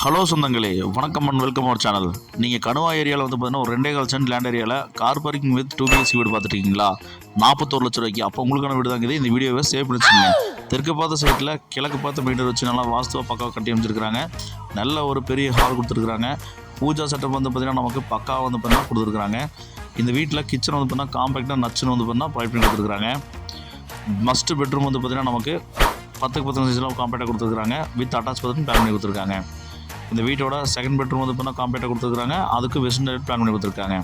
Hello சொந்தங்களே, வணக்கம் and welcome our channel. நீங்கள் கணுவா ஏரியாவில் வந்து பார்த்தீங்கன்னா ஒரு 2.25 சென்ட் லேண்ட் ஏரியாவில் கார் பார்க்கிங் வித் 2 BHK வீடு பார்த்துருக்கீங்களா? 41 லட்ச ரூபாய்க்கு. அப்போ உங்களுக்கான வீடு தாங்க இது. இந்த வீடியோவை சேவ் பண்ணி வச்சுக்கோங்க. தெற்கு பார்த்த சைட்டில் கிழக்கு பார்த்த மெயின்டர் வச்சு நல்லா வாஸ்துவாக பக்காவாக கட்டி அமைச்சிருக்கிறாங்க. நல்ல ஒரு பெரிய ஹால் கொடுத்துருக்குறாங்க. பூஜா செட்டப் வந்து பார்த்திங்கன்னா நமக்கு பக்காவாக வந்து பார்த்தீங்கன்னா கொடுத்துருக்குறாங்க. இந்த வீட்டில் கிச்சன் வந்து பார்த்தீங்கன்னா காம்பேக்டாக நச்சுன்னு வந்து பார்த்தீங்கன்னா ப்ரொவைட் பண்ணி கொடுத்துருக்குறாங்க. மஸ்ட் பெட்ரூம் வந்து பார்த்திங்கன்னா நமக்கு 10-10 சைஸில் காம்பேக்டாக கொடுத்துருக்குறாங்க. வித் அட்டாச் பாத்ரூம் பிளான் பண்ணி கொடுத்துருக்காங்க. இந்த வீட்டோட செகண்ட் பெட்ரூம் வந்து பார்த்தீங்கன்னா காம்பேக்டாக கொடுத்துருக்காங்க. அதுக்கு வெஸ்டர்ன் டைப் பிளான் பண்ணி கொடுத்துருக்காங்க.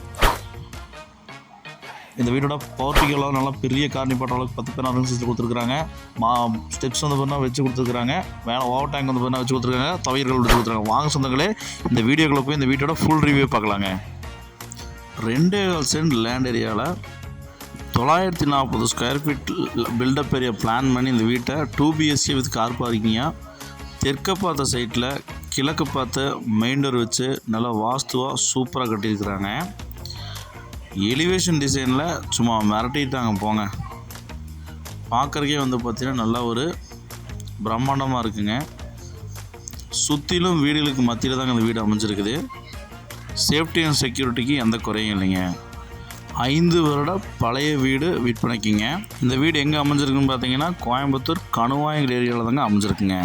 இந்த வீட்டோட போர்ட்டிகோலாம் நல்லா பெரிய கார் நிப்பாட்ட அளவுக்கு 10-16 சைஸில் கொடுத்துருக்காங்க. ஸ்டெப்ஸ் வந்து பார்த்தீங்கன்னா வச்சு கொடுத்துருக்காங்க. மேலே ஓவர் டேங்க் வந்து பார்த்தீங்கன்னா வச்சு கொடுத்துருக்காங்க. தவறுகள் வச்சு கொடுத்துருக்காங்க. வாங்க சொந்தங்களே, இந்த வீடியோக்குள்ள போய் இந்த வீட்டோட ஃபுல் ரிவ்யூ பார்க்கலாங்க. 2.25 சென்ட் லேண்ட் ஏரியாவில் 940 square feet built up area plan பண்ணி இந்த வீட்டை 2 BHK வித் கார் பார்க்கிங்காக தெற்க பார்த்த சைட்டில் கிழக்கு பார்த்து மெயின் டோர் வச்சு நல்லா வாஸ்துவாக சூப்பராக கட்டியிருக்கிறாங்க. எலிவேஷன் டிசைனில் சும்மா மிரட்டிட்டாங்க போங்க. பார்க்குறக்கே வந்து பார்த்திங்கன்னா நல்லா ஒரு பிரம்மாண்டமாக இருக்குங்க. சுற்றிலும் வீடுகளுக்கு மத்தியில் தாங்க இந்த வீடு அமைஞ்சிருக்குது. சேஃப்டி அண்ட் செக்யூரிட்டிக்கு எந்த குறையும் இல்லைங்க. 5 வருட பழைய வீடு விற்பனைக்குங்க. இந்த வீடு எங்கே அமைஞ்சிருக்குன்னு பார்த்தீங்கன்னா கோயம்புத்தூர் கணுவாயங்கிற ஏரியாவில் தாங்க அமைஞ்சிருக்குங்க.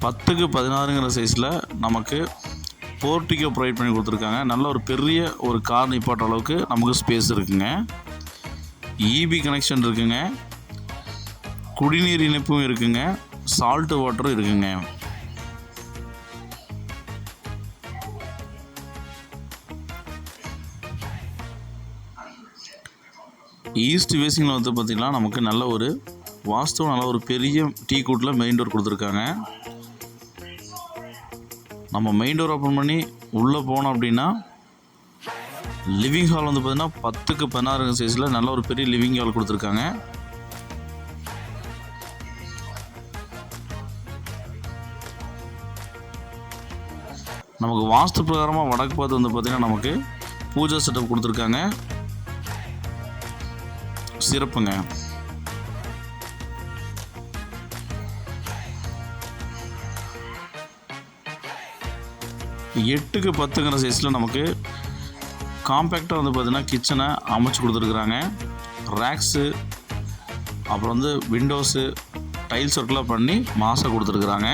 10-16 சைஸில் நமக்கு போர்ட்டிகோ ப்ரொவைட் பண்ணி கொடுத்துருக்காங்க. நல்ல ஒரு பெரிய ஒரு கார் நிப்பாட்ட அளவுக்கு நமக்கு ஸ்பேஸ் இருக்குங்க. இபி கனெக்ஷன் இருக்குங்க. குடிநீர் இணைப்பும் இருக்குங்க. சால்ட் வாட்டரும் இருக்குங்க. ஈஸ்ட் ஃபேஸிங்கில் வந்து பார்த்திங்கன்னா நமக்கு நல்ல ஒரு வாஸ்து நல்ல ஒரு பெரிய டீ கூட்டில் மெயின் டோர் கொடுத்துருக்காங்க. நம்ம மெயின் டோர் ஓப்பன் பண்ணி உள்ளே போனோம் அப்படின்னா லிவிங் ஹால் வந்து பார்த்திங்கன்னா 10-16 சைஸில் நல்ல ஒரு பெரிய லிவிங் ஹால் கொடுத்துருக்காங்க. நமக்கு வாஸ்து பிரகாரமாக வடக்கு பார்த்து வந்து பார்த்திங்கன்னா நமக்கு பூஜா செட்டப் கொடுத்துருக்காங்க. சிறப்புங்க. 8-10 சைஸில் நமக்கு காம்பேக்டாக வந்து பார்த்திங்கன்னா கிச்சனை அமைச்சு கொடுத்துருக்குறாங்க. ரேக்ஸு அப்புறம் வந்து விண்டோஸு டைல்ஸ் ஒர்க்லாம் பண்ணி மாசாக கொடுத்துருக்குறாங்க.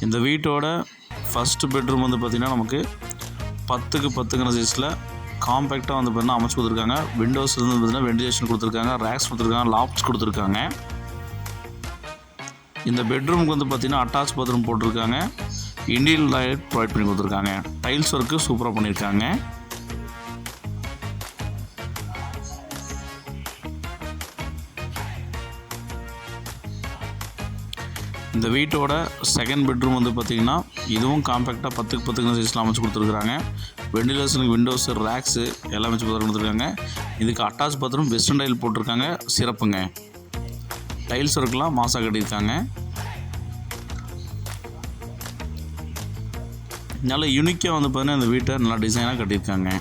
இந்த வீட்டோட ஃபஸ்ட்டு பெட்ரூம் வந்து பார்த்திங்கன்னா நமக்கு 10-10 சைஸில் காம்பேக்டாக வந்து பார்த்தீங்கன்னா அமைச்சு கொடுத்துருக்காங்க. விண்டோஸ் வந்து பார்த்தீங்கன்னா வென்டிலேஷன் கொடுத்துருக்காங்க. ரேக்ஸ் கொடுத்துருக்காங்க. லாப்ஸ் கொடுத்துருக்காங்க. இந்த பெட்ரூமுக்கு வந்து பார்த்திங்கன்னா அட்டாச் பாத்ரூம் போட்டிருக்காங்க. இண்டியன் லைட் ப்ரொவைட் பண்ணி கொடுத்துருக்காங்க. டைல்ஸ் ஒர்க்கு சூப்பராக பண்ணியிருக்காங்க. இந்த வீட்டோட செகண்ட் பெட்ரூம் வந்து பார்த்திங்கன்னா இதுவும் காம்பேக்டாக 10-10 சைஸில் அமைச்சு கொடுத்துருக்குறாங்க. வெண்டிலேஷனுக்கு விண்டோஸு ரேக்ஸு எல்லாம் வச்சு கொடுத்துருக்காங்க. இதுக்கு அட்டாச் பாத்ரூம் வெஸ்டர்ன் டைல் போட்டிருக்காங்க. சிறப்புங்க. டைல்ஸ் ஒர்க்கெலாம் மாசாக கட்டியிருக்காங்க. நல்ல யூனிக்காக வந்து பார்த்தீங்கன்னா இந்த வீட்டை நல்லா டிசைனாக கட்டியிருக்காங்க.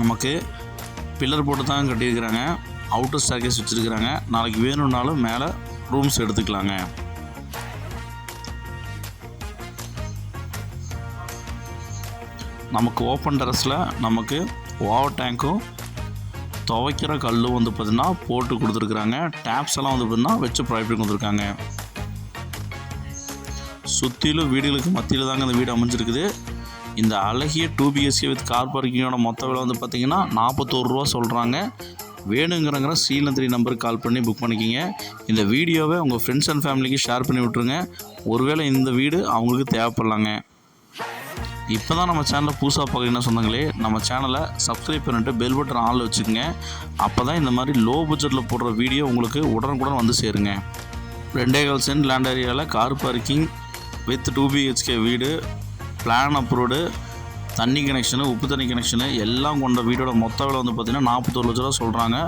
நமக்கு பில்லர் போட்டு தான் கட்டியிருக்கிறாங்க. அவுட்டர் ஸ்டேர்கேஸ் வச்சுருக்கிறாங்க. நாளைக்கு வேணும்னாலும் மேலே ரூம்ஸ் எடுத்துக்கலாங்க. நமக்கு ஓப்பன் டெரஸில் நமக்கு ஓவர் டேங்க்கும் துவைக்கிற கல்லும் வந்து பார்த்திங்கன்னா போட்டு கொடுத்துருக்குறாங்க. டேப்ஸ் எல்லாம் வந்து பார்த்திங்கன்னா வச்சு ப்ரொவைட் பண்ணி கொடுத்துருக்காங்க. சுற்றிலும் வீடுகளுக்கு மத்தியில் தாங்க இந்த வீடு அமைஞ்சிருக்குது. இந்த அழகிய 2 BHK வித் கார் பார்க்கிங்கோட மொத்த விலை வந்து பார்த்திங்கன்னா 41 ரூபா சொல்கிறாங்க. வேணுங்கிறங்கிற C3 நம்பருக்கு கால் பண்ணி புக் பண்ணிக்கிங்க. இந்த வீடியோவை உங்கள் ஃப்ரெண்ட்ஸ் அண்ட் ஃபேமிலிக்கு ஷேர் பண்ணி விட்ருங்க. ஒருவேளை இந்த வீடு அவங்களுக்கு தேவைப்படலாங்க. இப்போ தான் நம்ம சேனலை புதுசாக பார்க்குறீங்கன்னா சொந்தங்களே, நம்ம சேனலை சப்ஸ்கிரைப் பண்ணிவிட்டு பெல் பட்டன் ஆனில் வச்சுக்கோங்க. அப்போ தான் இந்த மாதிரி லோ பட்ஜெட்டில் போடுற வீடியோ உங்களுக்கு உடனுக்குடன் வந்து சேருங்க. 2.25 சென்ட் லேண்ட் ஏரியாவில் கார் பார்க்கிங் வித் 2 BHK வீடு பிளான் அப்ரூவ்டு, தண்ணி கனெக்ஷனு, உப்பு தண்ணி கனெக்ஷனு எல்லாம் கொண்ட வீடோட மொத்த விலை வந்து பார்த்திங்கன்னா 41 லட்ச ரூபா சொல்கிறாங்க.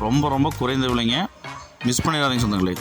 ரொம்ப ரொம்ப குறைந்த விலைங்க. மிஸ் பண்ணிடாதீங்க சொந்தங்களே.